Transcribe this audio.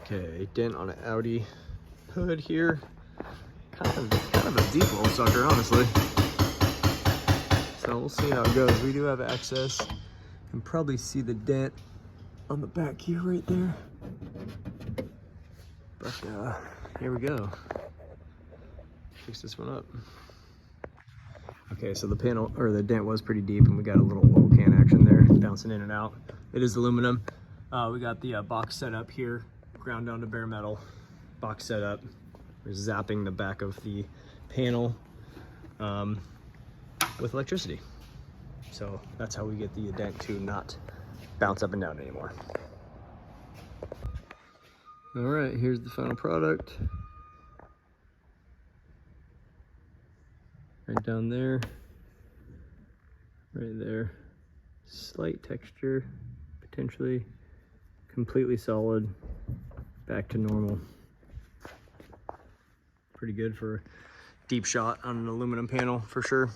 Okay, dent on an Audi hood here. Kind of a deep little sucker, honestly. So we'll see how it goes. We do have access. You can probably see the dent on the back here right there. But here we go. Fix this one up. Okay, so the panel, or the dent was pretty deep, and we got a little oil can action there, bouncing in and out. It is aluminum. We got the box set up here, ground down to bare metal. Box set up. We're zapping the back of the panel with electricity. So that's how we get the dent to not bounce up and down anymore. All right, here's the final product. Right down there, right there. Slight texture, potentially. Completely solid, back to normal. Pretty good for a deep shot on an aluminum panel for sure.